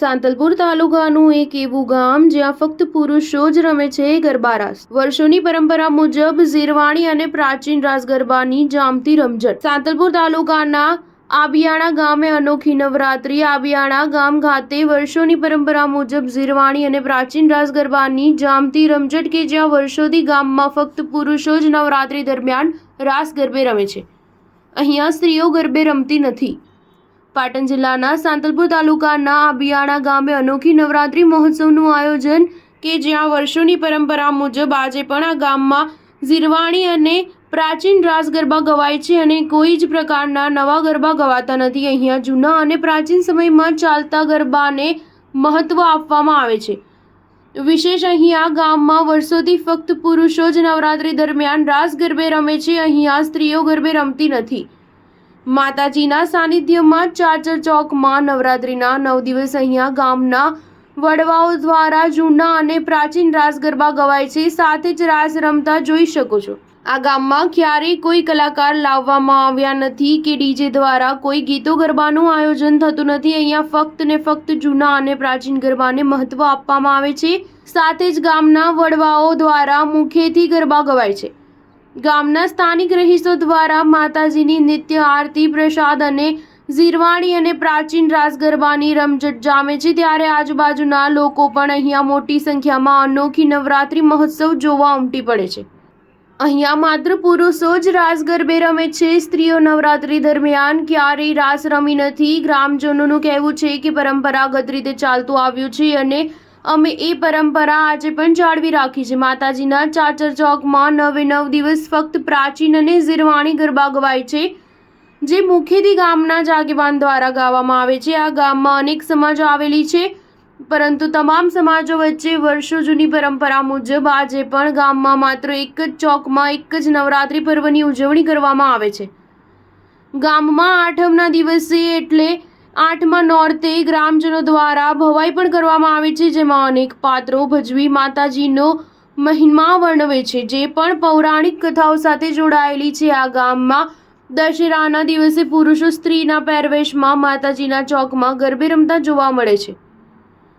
સાંતલપુર તાલુકાનું એક એવું ગામ જ્યાં ફક્ત પુરુષો જ રમે છે ગરબા રાસ। વર્ષોની પરંપરા મુજબ ઝીરવાણી અને પ્રાચીન રાસ ગરબાની જામતી રમઝટ। સાંતલપુર તાલુકાના આબિયાણા ગામે અનોખી નવરાત્રી। આબિયાણા ગામ ખાતે વર્ષોની પરંપરા મુજબ ઝીરવાણી અને પ્રાચીન રાસ ગરબાની જામતી રમઝટ કે જ્યાં વર્ષોથી ગામમાં ફક્ત પુરુષો જ નવરાત્રી દરમિયાન રાસ ગરબે રમે છે। અહીંયા સ્ત્રીઓ ગરબે રમતી નથી। પાટણ જિલ્લાના સાંતલપુર તાલુકાના આબિયાણા ગામે અનોખી નવરાત્રી મહોત્સવનું આયોજન કે જ્યાં વર્ષોની પરંપરા મુજબ આજે પણ આ ગામમાં ઝીરવાણી અને પ્રાચીન રાસ ગરબા ગવાય છે અને કોઈ જ પ્રકારના નવા ગરબા ગવાતા નથી। અહીંયા જૂના અને પ્રાચીન સમયમાં ચાલતા ગરબાને મહત્વ આપવામાં આવે છે। વિશેષ અહીંયા ગામમાં વર્ષોથી ફક્ત પુરુષો જ નવરાત્રી દરમિયાન રાસ ગરબે રમે છે। અહીંયા સ્ત્રીઓ ગરબે રમતી નથી। માતાજીના સાનિધ્યમાં ચાચર ચોકમાં નવરાત્રીના 9 દિવસ અહીંયા ગામના વડવાઓ દ્વારા જૂના અને પ્રાચીન રાસ ગરબા ગવાય છે। સાથે જ રાસ રમતા જોઈ શકો છો। આ ગામમાં ક્યારેય કોઈ કલાકાર લાવવામાં આવ્યા નથી કે ડીજે દ્વારા કોઈ ગીતો ગરબાનું આયોજન થતું નથી। અહીંયા ફક્ત ને ફક્ત જૂના અને પ્રાચીન ગરબાને મહત્વ આપવામાં આવે છે। સાથે જ ગામના વડવાઓ દ્વારા મુખેથી ગરબા ગવાય છે। ગામના સ્થાનિક રહીશો દ્વારા માતાજીની નિત્ય આરતી પ્રસાદ અને ઝીરવાણી અને પ્રાચીન રાસ ગરબાની રમઝટ જામે છે। ત્યારે આજુબાજુના લોકો પણ અહીંયા મોટી સંખ્યામાં અનોખી નવરાત્રી મહોત્સવ જોવા ઉમટી પડે છે। અહીંયા માત્ર પુરુષો જ રાસ ગરબે રમે છે। સ્ત્રીઓ નવરાત્રી દરમિયાન ક્યારેય રાસ રમી નથી। ગ્રામજનોનું કહેવું છે કે પરંપરાગત રીતે ચાલતું આવ્યું છે અને અમે એ પરંપરા આજે પણ જાળવી રાખી છે। માતાજીના ચાચર ચોકમાં 9 દિવસ ફક્ત પ્રાચીન અને ઝીરવાણી ગરબા ગવાય છે જે મુખેથી ગામના જાગીવાન દ્વારા ગાવામાં આવે છે। આ ગામમાં અનેક સમાજો આવેલી છે પરંતુ તમામ સમાજો વચ્ચે વર્ષો જૂની પરંપરા મુજબ આજે પણ ગામમાં માત્ર એક જ ચોકમાં એક જ નવરાત્રી પર્વની ઉજવણી કરવામાં આવે છે। ગામમાં આઠમના દિવસે એટલે 8મા નોરતે ગ્રામજનો દ્વારા ભવાઈ પણ કરવામાં આવે છે જેમાં અનેક પાત્રો ભજવી માતાજીનો મહિમા વર્ણવે છે જે પણ પૌરાણિક કથાઓ સાથે જોડાયેલી છે। આ ગામમાં દશેરાના દિવસે પુરુષો સ્ત્રીના પહેરવેશમાં માતાજીના ચોકમાં ગરબે રમતા જોવા મળે છે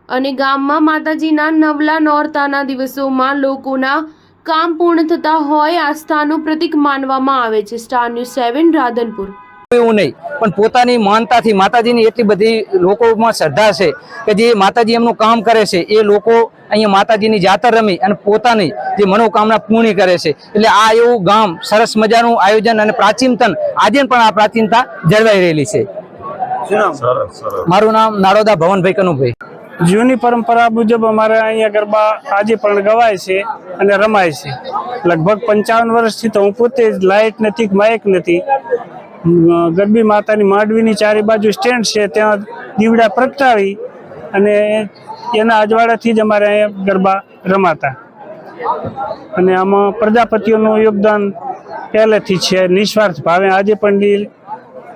અને ગામમાં માતાજીના નવલા નોરતાના દિવસોમાં લોકોના કામ પૂર્ણ થતા હોય આસ્થાનું પ્રતીક માનવામાં આવે છે। Star news 7 Radhanpur. એવું નહીં પણ પોતાની માનતાથી માતાજીની એટલી બધી લોકોમાં શ્રદ્ધા છે કે જે માતાજી એમનું કામ કરે છે એ લોકો અહીંયા માતાજીની જાતર રમી અને પોતાની જે મનોકામના પૂર્ણ કરે છે। એટલે આ એવું ગામ સરસ મજાનું આયોજન અને પ્રાચીનતન આજે પણ આ પ્રાચીનતા જળવાઈ રહેલી છે। મારું નામ નારોદા ભવનભાઈ કનુભાઈ। જૂની પરંપરા મુજબ અમારે અહીંયા ગરબા આજે પણ ગવાય છે અને રમાય છે। લગભગ 55 વર્ષથી તો હું પોતે જ લાઇટ નથી માઇક નથી ગરબી માતાની માંડવીની ચારે બાજુ સ્ટેન્ડ છે ત્યાં દીવડા પ્રગટાવી અને એના અજવાળાથી જ અમારે અહીંયા ગરબા રમાતા અને આમાં પ્રજાપતિઓનું યોગદાન પહેલેથી છે। નિસ્વાર્થ ભાવે આજે પણ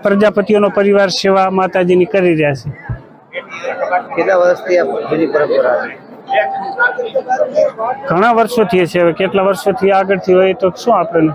પ્રજાપતિઓનો પરિવાર સેવા માતાજીની કરી રહ્યા છે। કેટલા વર્ષથી આ જૂની પરંપરા છે? ઘણા વર્ષોથી છે। હવે કેટલા વર્ષોથી આગળથી હોય તો શું આપણે